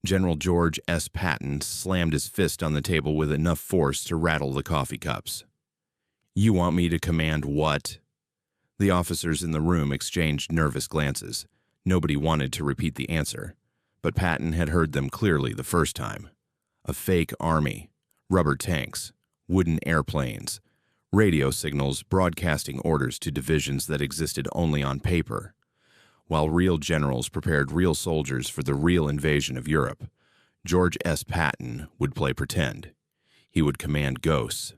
General George S. Patton slammed his fist on the table with enough force to rattle the coffee cups. "You want me to command what?" The officers in the room exchanged nervous glances. Nobody wanted to repeat the answer, but Patton had heard them clearly the first time. A fake army, rubber tanks, wooden airplanes, radio signals broadcasting orders to divisions that existed only on paper. While real generals prepared real soldiers for the real invasion of Europe, George S. Patton would play pretend. He would command ghosts.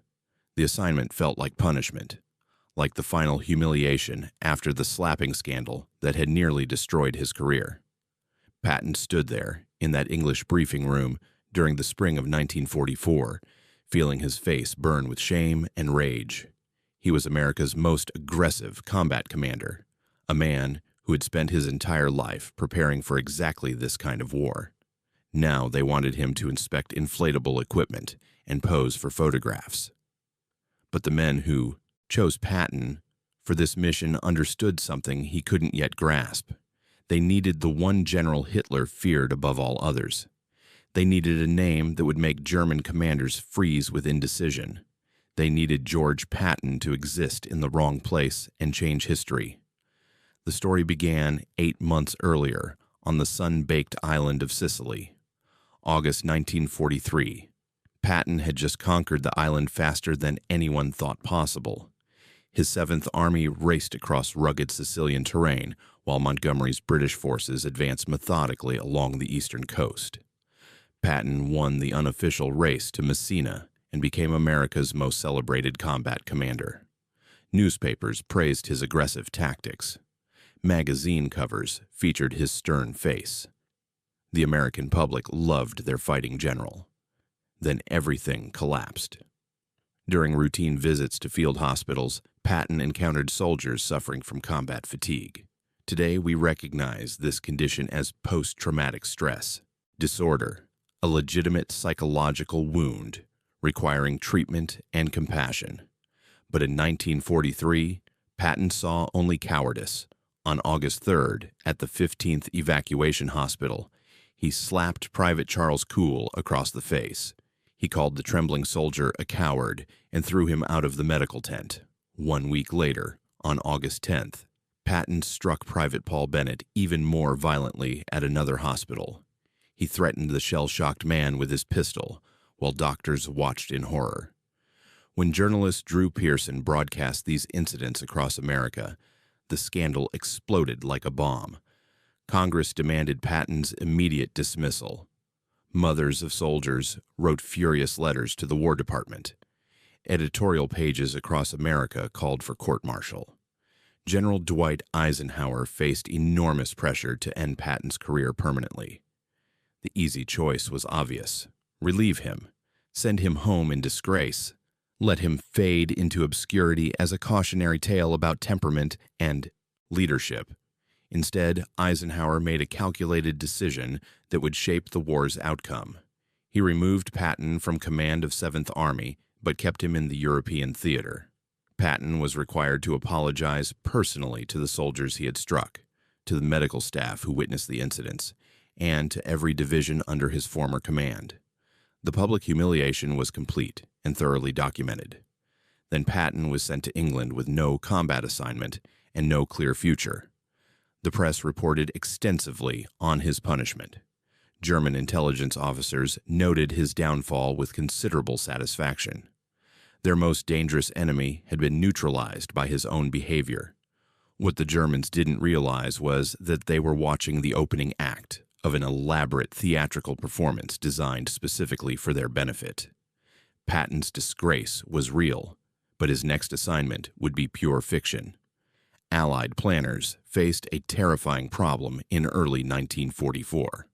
The assignment felt like punishment, like the final humiliation after the slapping scandal that had nearly destroyed his career. Patton stood there in that English briefing room during the spring of 1944, feeling his face burn with shame and rage. He was America's most aggressive combat commander, a man who had spent his entire life preparing for exactly this kind of war. Now they wanted him to inspect inflatable equipment and pose for photographs. But the men who chose Patton for this mission understood something he couldn't yet grasp. They needed the one general Hitler feared above all others. They needed a name that would make German commanders freeze with indecision. They needed George Patton to exist in the wrong place and change history. The story began 8 months earlier on the sun-baked island of Sicily. August 1943. Patton had just conquered the island faster than anyone thought possible. His 7th Army raced across rugged Sicilian terrain while Montgomery's British forces advanced methodically along the eastern coast. Patton won the unofficial race to Messina and became America's most celebrated combat commander. Newspapers praised his aggressive tactics. Magazine covers featured his stern face. The American public loved their fighting general. Then everything collapsed. During routine visits to field hospitals, Patton encountered soldiers suffering from combat fatigue. Today, we recognize this condition as post-traumatic stress disorder, a legitimate psychological wound requiring treatment and compassion. But in 1943, Patton saw only cowardice. On August 3rd, at the 15th Evacuation Hospital, he slapped Private Charles Cool across the face. He called the trembling soldier a coward and threw him out of the medical tent. 1 week later, on August 10th, Patton struck Private Paul Bennett even more violently at another hospital. He threatened the shell-shocked man with his pistol, while doctors watched in horror. When journalist Drew Pearson broadcast these incidents across America, the scandal exploded like a bomb. Congress demanded Patton's immediate dismissal. Mothers of soldiers wrote furious letters to the War Department. Editorial pages across America called for court-martial. General Dwight Eisenhower faced enormous pressure to end Patton's career permanently. The easy choice was obvious. Relieve him. Send him home in disgrace. Let him fade into obscurity as a cautionary tale about temperament and leadership. Instead, Eisenhower made a calculated decision that would shape the war's outcome. He removed Patton from command of 7th Army, but kept him in the European theater. Patton was required to apologize personally to the soldiers he had struck, to the medical staff who witnessed the incidents, and to every division under his former command. The public humiliation was complete and thoroughly documented. Then Patton was sent to England with no combat assignment and no clear future. The press reported extensively on his punishment. German intelligence officers noted his downfall with considerable satisfaction. Their most dangerous enemy had been neutralized by his own behavior. What the Germans didn't realize was that they were watching the opening act of an elaborate theatrical performance designed specifically for their benefit. Patton's disgrace was real, but his next assignment would be pure fiction. Allied planners faced a terrifying problem in early 1944.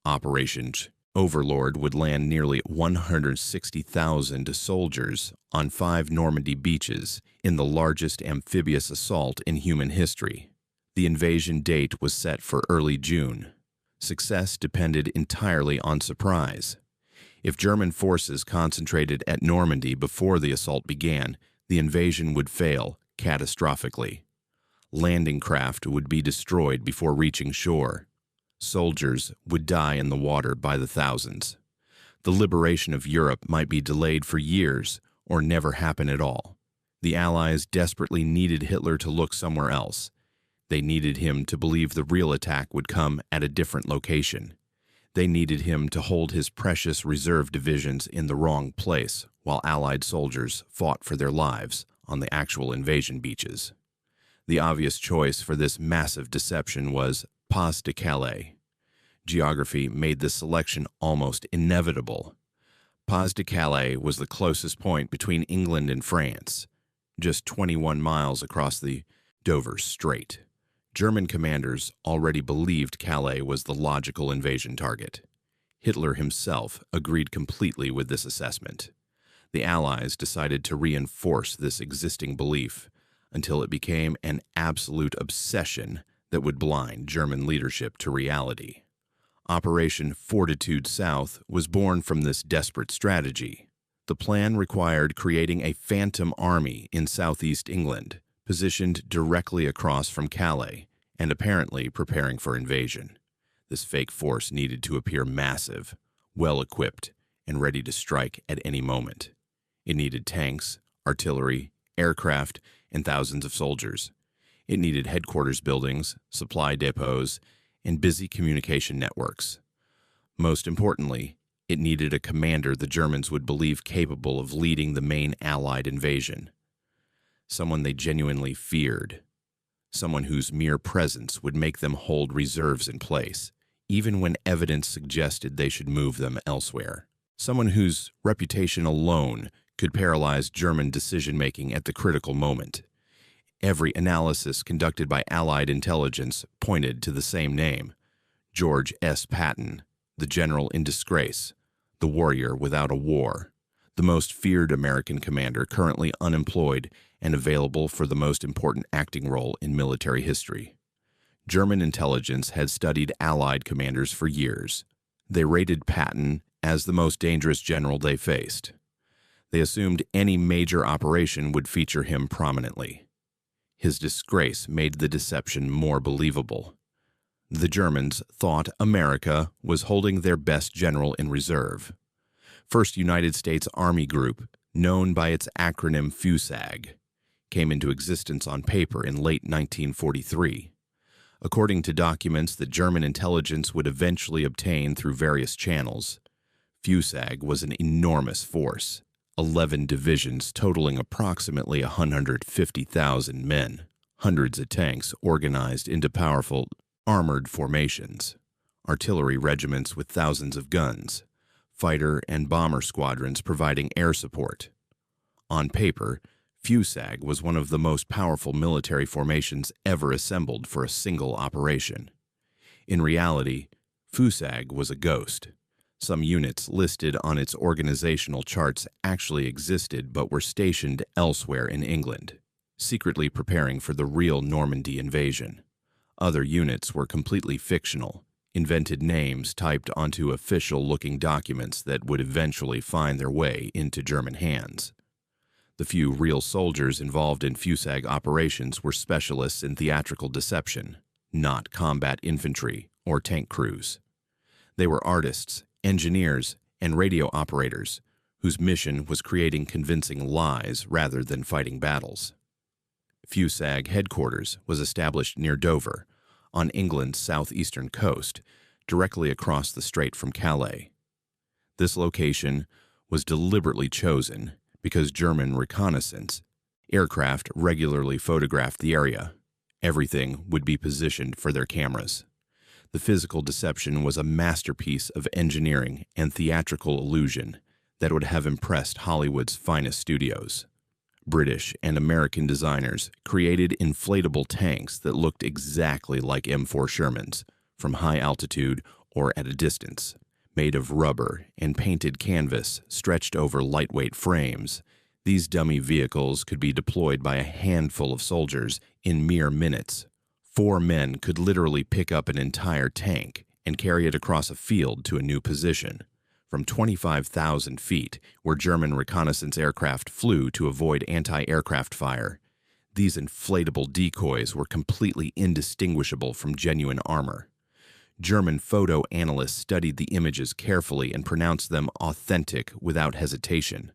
Operation Overlord would land nearly 160,000 soldiers on 5 Normandy beaches in the largest amphibious assault in human history. The invasion date was set for early June. Success depended entirely on surprise. If German forces concentrated at Normandy before the assault began, the invasion would fail catastrophically. Landing craft would be destroyed before reaching shore. Soldiers would die in the water by the thousands. The liberation of Europe might be delayed for years or never happen at all. The Allies desperately needed Hitler to look somewhere else. They needed him to believe the real attack would come at a different location. They needed him to hold his precious reserve divisions in the wrong place while Allied soldiers fought for their lives on the actual invasion beaches. The obvious choice for this massive deception was Pas de Calais. Geography made this selection almost inevitable. Pas de Calais was the closest point between England and France, just 21 miles across the Dover Strait. German commanders already believed Calais was the logical invasion target. Hitler himself agreed completely with this assessment. The Allies decided to reinforce this existing belief until it became an absolute obsession that would blind German leadership to reality. Operation Fortitude South was born from this desperate strategy. The plan required creating a phantom army in southeast England, positioned directly across from Calais, and apparently preparing for invasion. This fake force needed to appear massive, well-equipped, and ready to strike at any moment. It needed tanks, artillery, aircraft, and thousands of soldiers. It needed headquarters buildings, supply depots, and busy communication networks. Most importantly, it needed a commander the Germans would believe capable of leading the main Allied invasion. Someone they genuinely feared. Someone whose mere presence would make them hold reserves in place, even when evidence suggested they should move them elsewhere. Someone whose reputation alone could paralyze German decision-making at the critical moment. Every analysis conducted by Allied intelligence pointed to the same name, George S. Patton, the general in disgrace, the warrior without a war, the most feared American commander currently unemployed and available for the most important acting role in military history. German intelligence had studied Allied commanders for years. They rated Patton as the most dangerous general they faced. They assumed any major operation would feature him prominently. His disgrace made the deception more believable. The Germans thought America was holding their best general in reserve. 1st United States Army Group, known by its acronym FUSAG, came into existence on paper in late 1943. According to documents that German intelligence would eventually obtain through various channels, FUSAG was an enormous force. 11 divisions totaling approximately 150,000 men, hundreds of tanks organized into powerful armored formations, artillery regiments with thousands of guns, fighter and bomber squadrons providing air support. On paper, FUSAG was one of the most powerful military formations ever assembled for a single operation. In reality, FUSAG was a ghost. Some units listed on its organizational charts actually existed but were stationed elsewhere in England, secretly preparing for the real Normandy invasion. Other units were completely fictional, invented names typed onto official-looking documents that would eventually find their way into German hands. The few real soldiers involved in FUSAG operations were specialists in theatrical deception, not combat infantry or tank crews. They were artists, engineers, and radio operators, whose mission was creating convincing lies rather than fighting battles. FUSAG headquarters was established near Dover, on England's southeastern coast, directly across the strait from Calais. This location was deliberately chosen because German reconnaissance aircraft regularly photographed the area. Everything would be positioned for their cameras. The physical deception was a masterpiece of engineering and theatrical illusion that would have impressed Hollywood's finest studios. British and American designers created inflatable tanks that looked exactly like M4 Shermans, from high altitude or at a distance. Made of rubber and painted canvas stretched over lightweight frames, these dummy vehicles could be deployed by a handful of soldiers in mere minutes. 4 men could literally pick up an entire tank and carry it across a field to a new position. From 25,000 feet, where German reconnaissance aircraft flew to avoid anti-aircraft fire, these inflatable decoys were completely indistinguishable from genuine armor. German photo analysts studied the images carefully and pronounced them authentic without hesitation.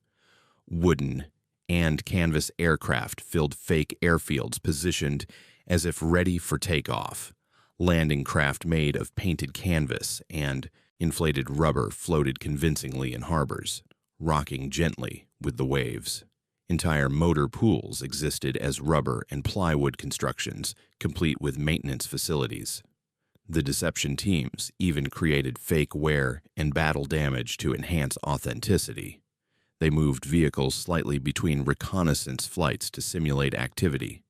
Wooden and canvas aircraft filled fake airfields positioned as if ready for takeoff. Landing craft made of painted canvas and inflated rubber floated convincingly in harbors, rocking gently with the waves. Entire motor pools existed as rubber and plywood constructions, complete with maintenance facilities. The deception teams even created fake wear and battle damage to enhance authenticity. They moved vehicles slightly between reconnaissance flights to simulate activity.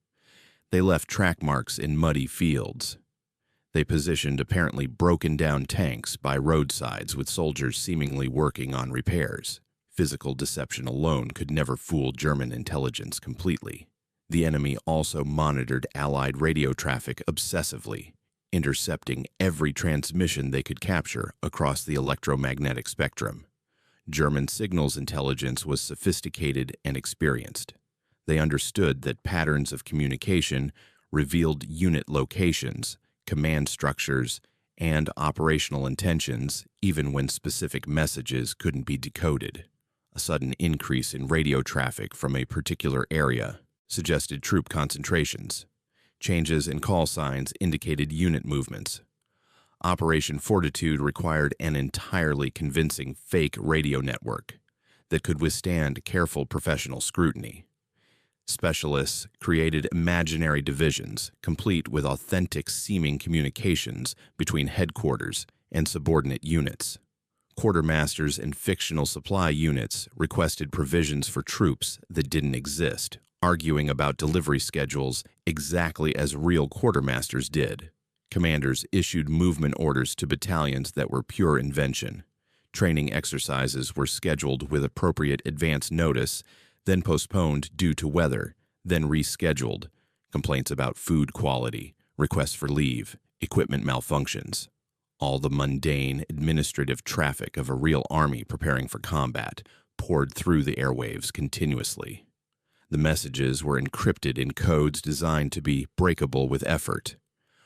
They left track marks in muddy fields. They positioned apparently broken-down tanks by roadsides with soldiers seemingly working on repairs. Physical deception alone could never fool German intelligence completely. The enemy also monitored Allied radio traffic obsessively, intercepting every transmission they could capture across the electromagnetic spectrum. German signals intelligence was sophisticated and experienced. They understood that patterns of communication revealed unit locations, command structures, and operational intentions even when specific messages couldn't be decoded. A sudden increase in radio traffic from a particular area suggested troop concentrations. Changes in call signs indicated unit movements. Operation Fortitude required an entirely convincing fake radio network that could withstand careful professional scrutiny. Specialists created imaginary divisions, complete with authentic-seeming communications between headquarters and subordinate units. Quartermasters and fictional supply units requested provisions for troops that didn't exist, arguing about delivery schedules exactly as real quartermasters did. Commanders issued movement orders to battalions that were pure invention. Training exercises were scheduled with appropriate advance notice, then postponed due to weather, then rescheduled. Complaints about food quality, requests for leave, equipment malfunctions. All the mundane, administrative traffic of a real army preparing for combat poured through the airwaves continuously. The messages were encrypted in codes designed to be breakable with effort.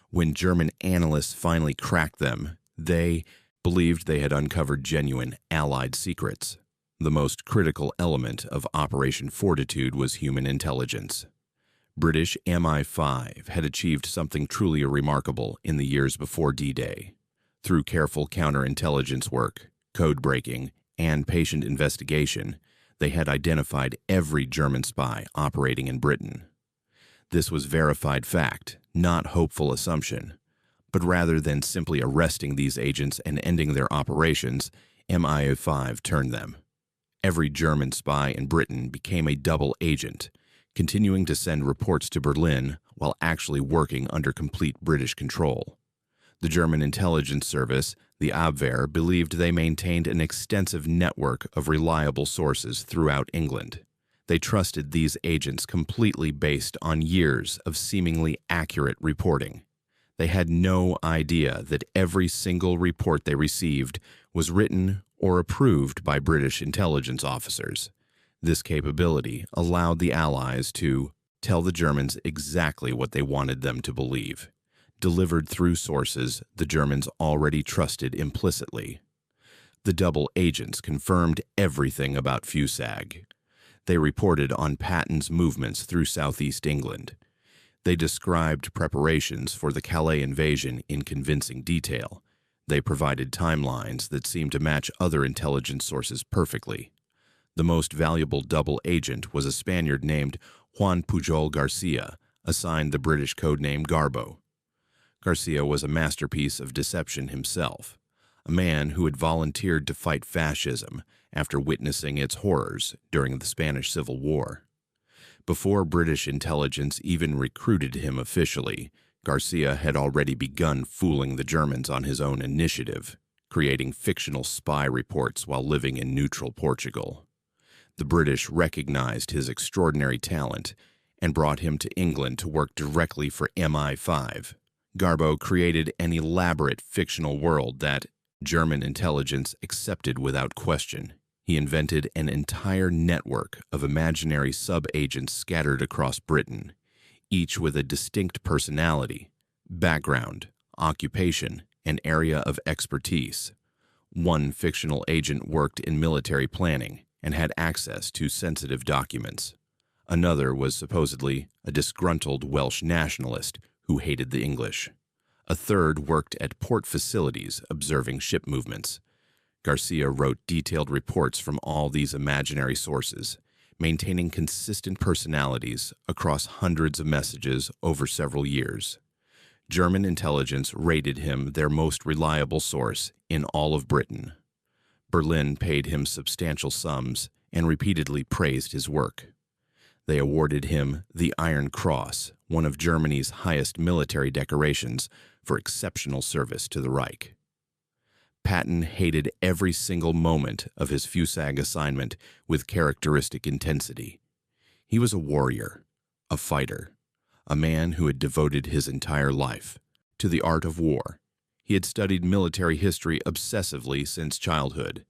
When German analysts finally cracked them, they believed they had uncovered genuine Allied secrets. The most critical element of Operation Fortitude was human intelligence. British MI5 had achieved something truly remarkable in the years before D-Day. Through careful counterintelligence work, code breaking, and patient investigation, they had identified every German spy operating in Britain. This was verified fact, not hopeful assumption. But rather than simply arresting these agents and ending their operations, MI5 turned them. Every German spy in Britain became a double agent, continuing to send reports to Berlin while actually working under complete British control. The German intelligence service, the Abwehr, believed they maintained an extensive network of reliable sources throughout England. They trusted these agents completely based on years of seemingly accurate reporting. They had no idea that every single report they received was written or approved by British intelligence officers. This capability allowed the Allies to tell the Germans exactly what they wanted them to believe, delivered through sources the Germans already trusted implicitly. The double agents confirmed everything about Fusag. They reported on Patton's movements through southeast England. They described preparations for the Calais invasion in convincing detail. They provided timelines that seemed to match other intelligence sources perfectly. The most valuable double agent was a Spaniard named Juan Pujol Garcia, assigned the British codename Garbo. Garcia was a masterpiece of deception himself, a man who had volunteered to fight fascism after witnessing its horrors during the Spanish Civil War. Before British intelligence even recruited him officially, Garcia had already begun fooling the Germans on his own initiative, creating fictional spy reports while living in neutral Portugal. The British recognized his extraordinary talent and brought him to England to work directly for MI5. Garbo created an elaborate fictional world that German intelligence accepted without question. He invented an entire network of imaginary sub-agents scattered across Britain, each with a distinct personality, background, occupation, an area of expertise. One fictional agent worked in military planning and had access to sensitive documents. Another was supposedly a disgruntled Welsh nationalist who hated the English. A third worked at port facilities observing ship movements. Garcia wrote detailed reports from all these imaginary sources, maintaining consistent personalities across hundreds of messages over several years. German intelligence rated him their most reliable source in all of Britain. Berlin paid him substantial sums and repeatedly praised his work. They awarded him the Iron Cross, one of Germany's highest military decorations, for exceptional service to the Reich. Patton hated every single moment of his FUSAG assignment with characteristic intensity. He was a warrior, a fighter, a man who had devoted his entire life to the art of war. He had studied military history obsessively since childhood.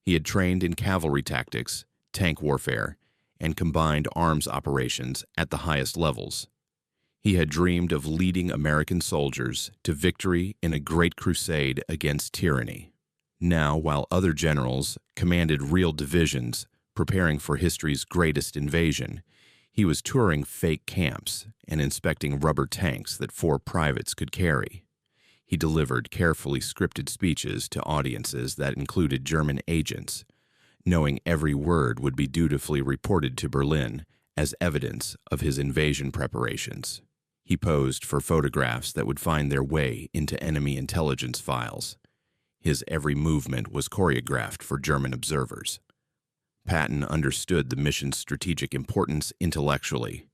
He had trained in cavalry tactics, tank warfare, and combined arms operations at the highest levels. He had dreamed of leading American soldiers to victory in a great crusade against tyranny. Now, while other generals commanded real divisions preparing for history's greatest invasion, he was touring fake camps and inspecting rubber tanks that 4 privates could carry. He delivered carefully scripted speeches to audiences that included German agents, knowing every word would be dutifully reported to Berlin as evidence of his invasion preparations. He posed for photographs that would find their way into enemy intelligence files. His every movement was choreographed for German observers. Patton understood the mission's strategic importance intellectually.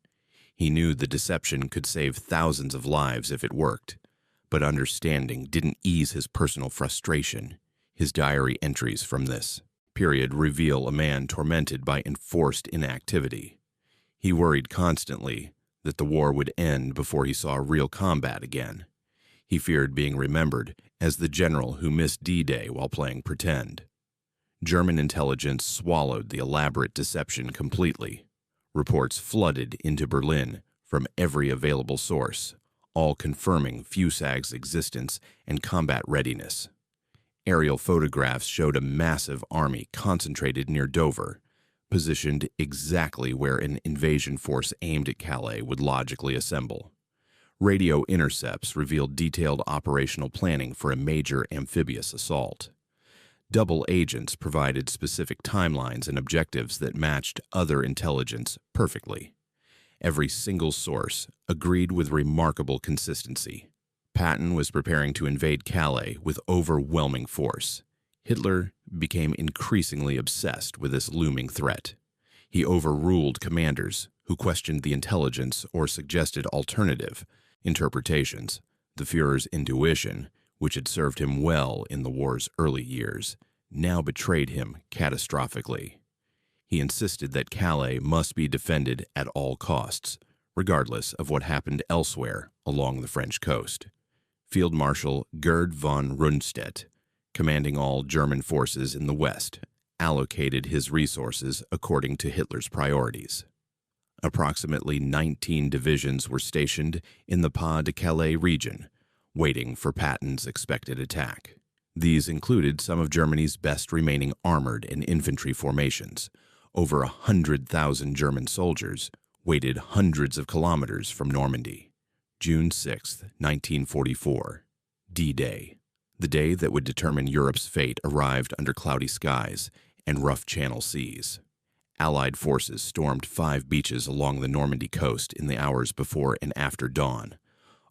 He knew the deception could save thousands of lives if it worked, but understanding didn't ease his personal frustration. His diary entries from this period reveal a man tormented by enforced inactivity. He worried constantly that the war would end before he saw real combat again. He feared being remembered as the general who missed D-Day while playing pretend. German intelligence swallowed the elaborate deception completely. Reports flooded into Berlin from every available source, all confirming FUSAG's existence and combat readiness. Aerial photographs showed a massive army concentrated near Dover, positioned exactly where an invasion force aimed at Calais would logically assemble. Radio intercepts revealed detailed operational planning for a major amphibious assault. Double agents provided specific timelines and objectives that matched other intelligence perfectly. Every single source agreed with remarkable consistency. Patton was preparing to invade Calais with overwhelming force. Hitler became increasingly obsessed with this looming threat. He overruled commanders who questioned the intelligence or suggested alternative interpretations. The Führer's intuition, which had served him well in the war's early years, now betrayed him catastrophically. He insisted that Calais must be defended at all costs, regardless of what happened elsewhere along the French coast. Field Marshal Gerd von Rundstedt, commanding all German forces in the West, allocated his resources according to Hitler's priorities. Approximately 19 divisions were stationed in the Pas-de-Calais region, waiting for Patton's expected attack. These included some of Germany's best remaining armored and infantry formations. Over 100,000 German soldiers waited hundreds of kilometers from Normandy. June 6, 1944, D-Day. The day that would determine Europe's fate arrived under cloudy skies and rough Channel seas. Allied forces stormed 5 beaches along the Normandy coast in the hours before and after dawn.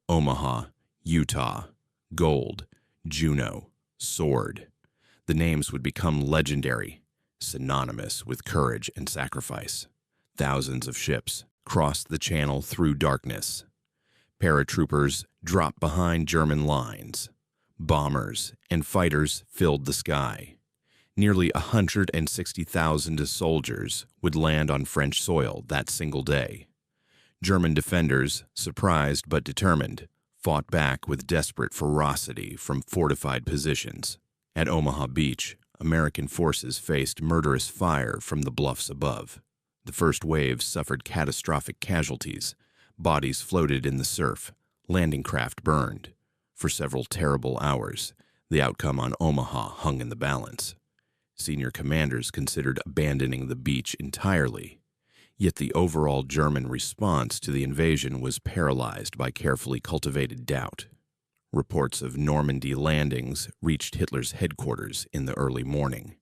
Omaha, Utah, Gold, Juno, Sword. The names would become legendary, synonymous with courage and sacrifice. Thousands of ships crossed the channel through darkness. Paratroopers dropped behind German lines. Bombers and fighters filled the sky. Nearly 160,000 soldiers would land on French soil that single day. German defenders, surprised but determined, fought back with desperate ferocity from fortified positions. At Omaha Beach, American forces faced murderous fire from the bluffs above. The first waves suffered catastrophic casualties. Bodies floated in the surf. Landing craft burned. For several terrible hours, the outcome on Omaha hung in the balance. Senior commanders considered abandoning the beach entirely, yet the overall German response to the invasion was paralyzed by carefully cultivated doubt. Reports of Normandy landings reached Hitler's headquarters in the early morning.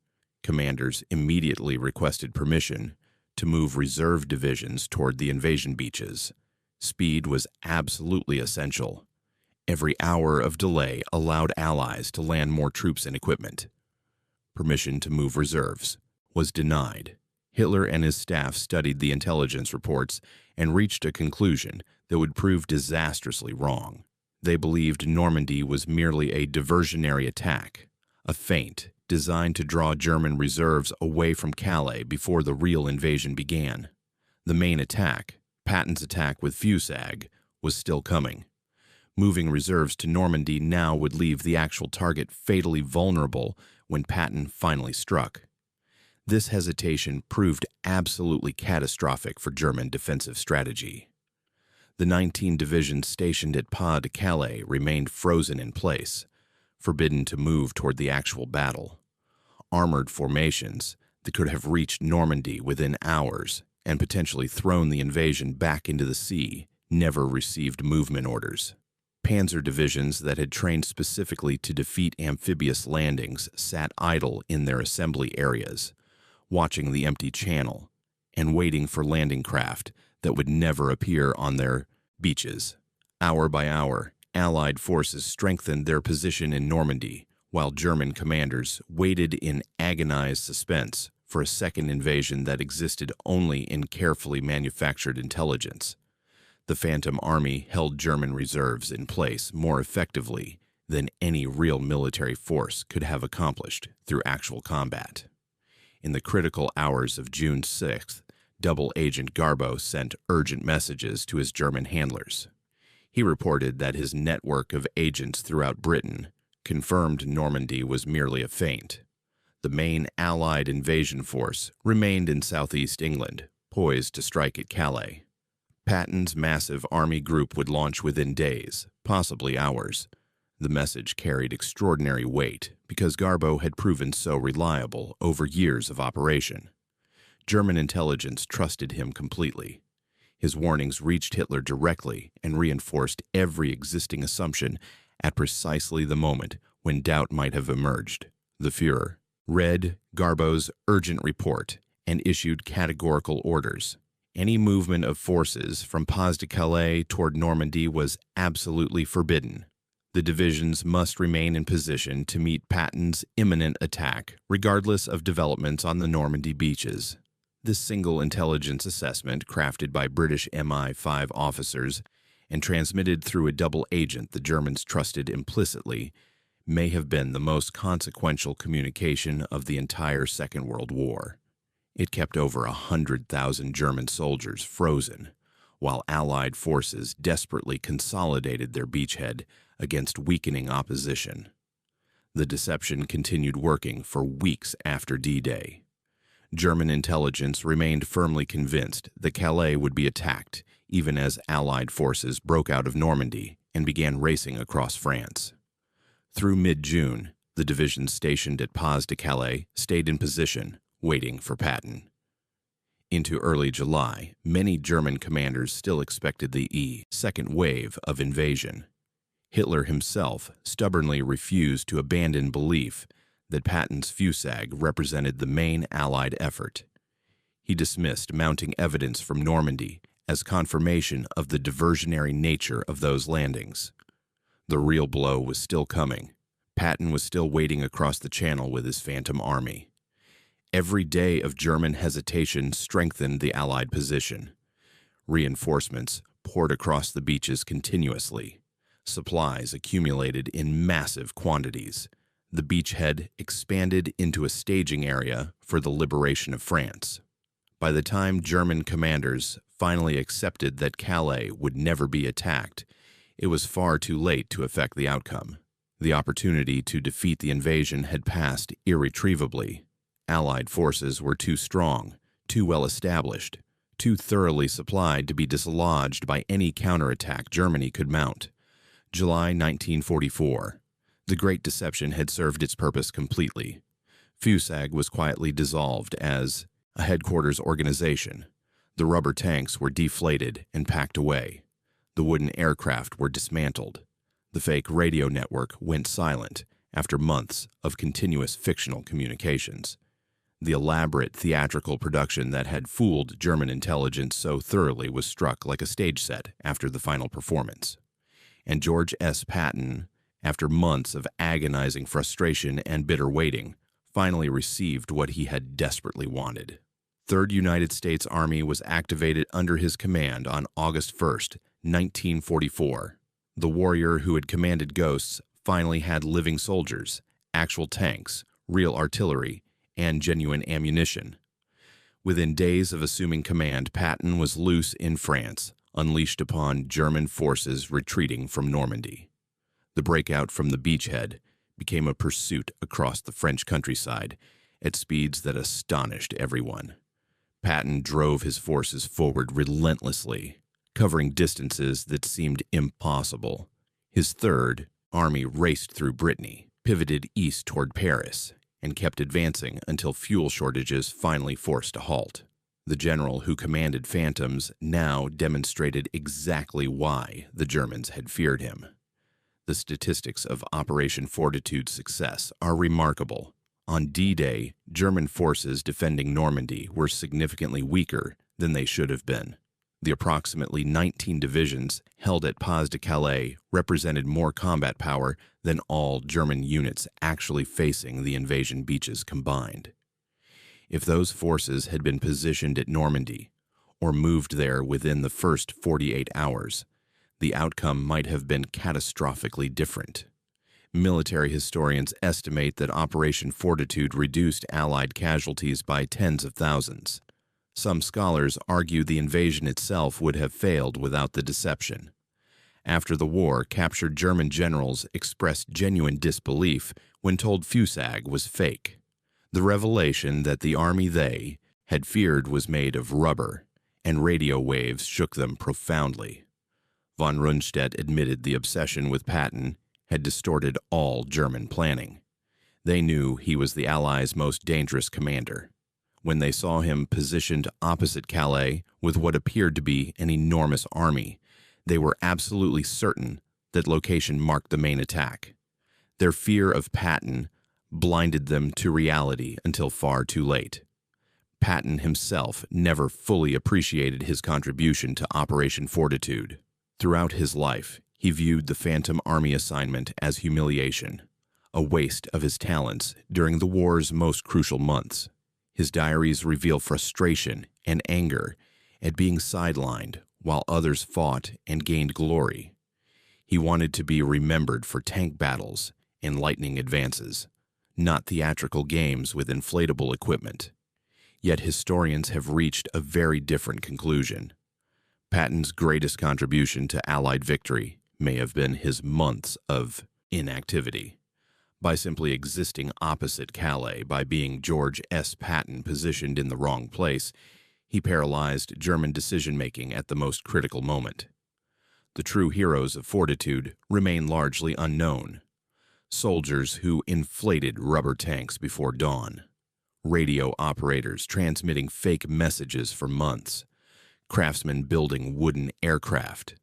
Commanders immediately requested permission to move reserve divisions toward the invasion beaches. Speed was absolutely essential. Every hour of delay allowed Allies to land more troops and equipment. Permission to move reserves was denied. Hitler and his staff studied the intelligence reports and reached a conclusion that would prove disastrously wrong. They believed Normandy was merely a diversionary attack, a feint designed to draw German reserves away from Calais before the real invasion began. The main attack, Patton's attack with Fusag, was still coming. Moving reserves to Normandy now would leave the actual target fatally vulnerable when Patton finally struck. This hesitation proved absolutely catastrophic for German defensive strategy. The 19 divisions stationed at Pas de Calais remained frozen in place, forbidden to move toward the actual battle. Armored formations that could have reached Normandy within hours and potentially thrown the invasion back into the sea never received movement orders. Panzer divisions that had trained specifically to defeat amphibious landings sat idle in their assembly areas, watching the empty channel and waiting for landing craft that would never appear on their beaches. Hour by hour, Allied forces strengthened their position in Normandy, while German commanders waited in agonized suspense for a second invasion that existed only in carefully manufactured intelligence. The Phantom Army held German reserves in place more effectively than any real military force could have accomplished through actual combat. In the critical hours of June 6th, Double Agent Garbo sent urgent messages to his German handlers. He reported that his network of agents throughout Britain confirmed Normandy was merely a feint. The main Allied invasion force remained in southeast England, poised to strike at Calais. Patton's massive army group would launch within days, possibly hours. The message carried extraordinary weight because Garbo had proven so reliable over years of operation. German intelligence trusted him completely. His warnings reached Hitler directly and reinforced every existing assumption at precisely the moment when doubt might have emerged. The Führer read Garbo's urgent report and issued categorical orders. Any movement of forces from Pas de Calais toward Normandy was absolutely forbidden. The divisions must remain in position to meet Patton's imminent attack, regardless of developments on the Normandy beaches. This single intelligence assessment, crafted by British MI5 officers and transmitted through a double agent the Germans trusted implicitly, may have been the most consequential communication of the entire Second World War. It kept over 100,000 German soldiers frozen, while Allied forces desperately consolidated their beachhead against weakening opposition. The deception continued working for weeks after D-Day. German intelligence remained firmly convinced that Calais would be attacked, even as Allied forces broke out of Normandy and began racing across France. Through mid-June, the divisions stationed at Pas de Calais stayed in position, waiting for Patton. Into early July, many German commanders still expected the second wave of invasion. Hitler himself stubbornly refused to abandon belief that Patton's Fusag represented the main Allied effort. He dismissed mounting evidence from Normandy as confirmation of the diversionary nature of those landings. The real blow was still coming. Patton was still waiting across the channel with his Phantom Army. Every day of German hesitation strengthened the Allied position. Reinforcements poured across the beaches continuously. Supplies accumulated in massive quantities. The beachhead expanded into a staging area for the liberation of France. By the time German commanders finally accepted that Calais would never be attacked, it was far too late to affect the outcome. The opportunity to defeat the invasion had passed irretrievably. Allied forces were too strong, too well established, too thoroughly supplied to be dislodged by any counterattack Germany could mount. July 1944. The Great Deception had served its purpose completely. FUSAG was quietly dissolved as a headquarters organization. The rubber tanks were deflated and packed away. The wooden aircraft were dismantled. The fake radio network went silent after months of continuous fictional communications. The elaborate theatrical production that had fooled German intelligence so thoroughly was struck like a stage set after the final performance. And George S. Patton, after months of agonizing frustration and bitter waiting, finally received what he had desperately wanted. 3rd United States Army was activated under his command on August 1st, 1944. The warrior who had commanded Ghosts finally had living soldiers, actual tanks, real artillery, and genuine ammunition. Within days of assuming command, Patton was loose in France, unleashed upon German forces retreating from Normandy. The breakout from the beachhead became a pursuit across the French countryside at speeds that astonished everyone. Patton drove his forces forward relentlessly, covering distances that seemed impossible. His 3rd Army raced through Brittany, pivoted east toward Paris, and kept advancing until fuel shortages finally forced a halt. The general who commanded Phantoms now demonstrated exactly why the Germans had feared him. The statistics of Operation Fortitude's success are remarkable. On D-Day, German forces defending Normandy were significantly weaker than they should have been. The approximately 19 divisions held at Pas de Calais represented more combat power than all German units actually facing the invasion beaches combined. If those forces had been positioned at Normandy, or moved there within the first 48 hours, the outcome might have been catastrophically different. Military historians estimate that Operation Fortitude reduced Allied casualties by tens of thousands. Some scholars argue the invasion itself would have failed without the deception. After the war, captured German generals expressed genuine disbelief when told FUSAG was fake. The revelation that the army they had feared was made of rubber, and radio waves shook them profoundly. Von Rundstedt admitted the obsession with Patton had distorted all German planning. They knew he was the Allies' most dangerous commander. When they saw him positioned opposite Calais with what appeared to be an enormous army, they were absolutely certain that location marked the main attack. Their fear of Patton blinded them to reality until far too late. Patton himself never fully appreciated his contribution to Operation Fortitude. Throughout his life, he viewed the Phantom Army assignment as humiliation, a waste of his talents during the war's most crucial months. His diaries reveal frustration and anger at being sidelined while others fought and gained glory. He wanted to be remembered for tank battles and lightning advances, not theatrical games with inflatable equipment. Yet historians have reached a very different conclusion. Patton's greatest contribution to Allied victory may have been his months of inactivity. By simply existing opposite Calais, by being George S. Patton positioned in the wrong place, he paralyzed German decision-making at the most critical moment. The true heroes of Fortitude remain largely unknown. Soldiers who inflated rubber tanks before dawn, radio operators transmitting fake messages for months, craftsmen building wooden aircraft,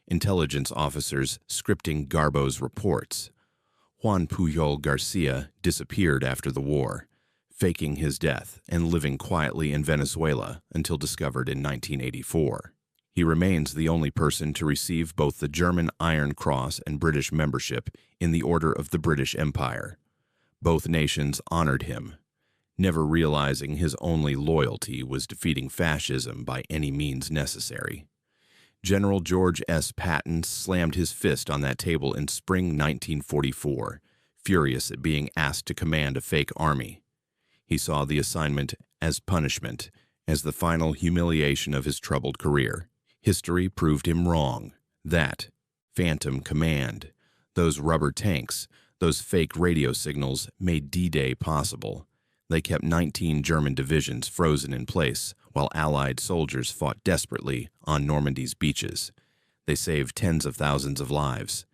intelligence officers scripting Garbo's reports. Juan Pujol Garcia disappeared after the war, faking his death and living quietly in Venezuela until discovered in 1984. He remains the only person to receive both the German Iron Cross and British membership in the Order of the British Empire. Both nations honored him, never realizing his only loyalty was defeating fascism by any means necessary. General George S. Patton slammed his fist on that table in spring 1944, furious at being asked to command a fake army. He saw the assignment as punishment, as the final humiliation of his troubled career. History proved him wrong. That Phantom Command, those rubber tanks, those fake radio signals made D-Day possible. They kept 19 German divisions frozen in place while Allied soldiers fought desperately on Normandy's beaches. They saved tens of thousands of lives.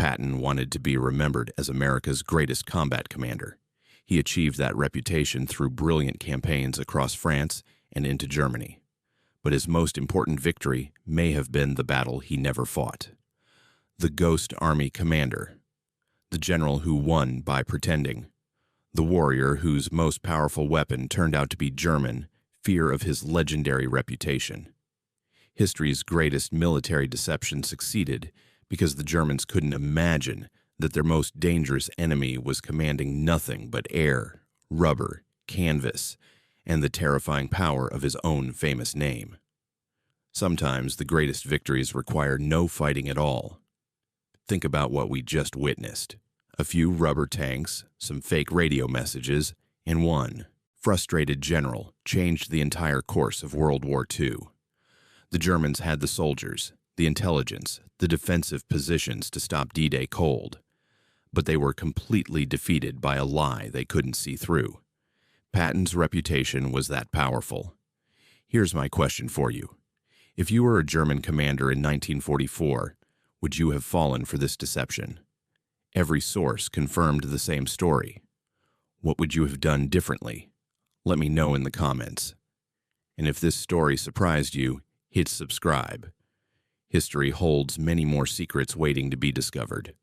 Patton wanted to be remembered as America's greatest combat commander. He achieved that reputation through brilliant campaigns across France and into Germany. But his most important victory may have been the battle he never fought. The Ghost Army Commander. The general who won by pretending. The warrior whose most powerful weapon turned out to be German fear of his legendary reputation. History's greatest military deception succeeded because the Germans couldn't imagine that their most dangerous enemy was commanding nothing but air, rubber, canvas, and the terrifying power of his own famous name. Sometimes the greatest victories require no fighting at all. Think about what we just witnessed. A few rubber tanks, some fake radio messages, and one frustrated general changed the entire course of World War II. The Germans had the soldiers, the intelligence, the defensive positions to stop D-Day cold, but they were completely defeated by a lie they couldn't see through. Patton's reputation was that powerful. Here's my question for you. If you were a German commander in 1944, would you have fallen for this deception? Every source confirmed the same story. What would you have done differently? Let me know in the comments. And if this story surprised you, hit subscribe. History holds many more secrets waiting to be discovered.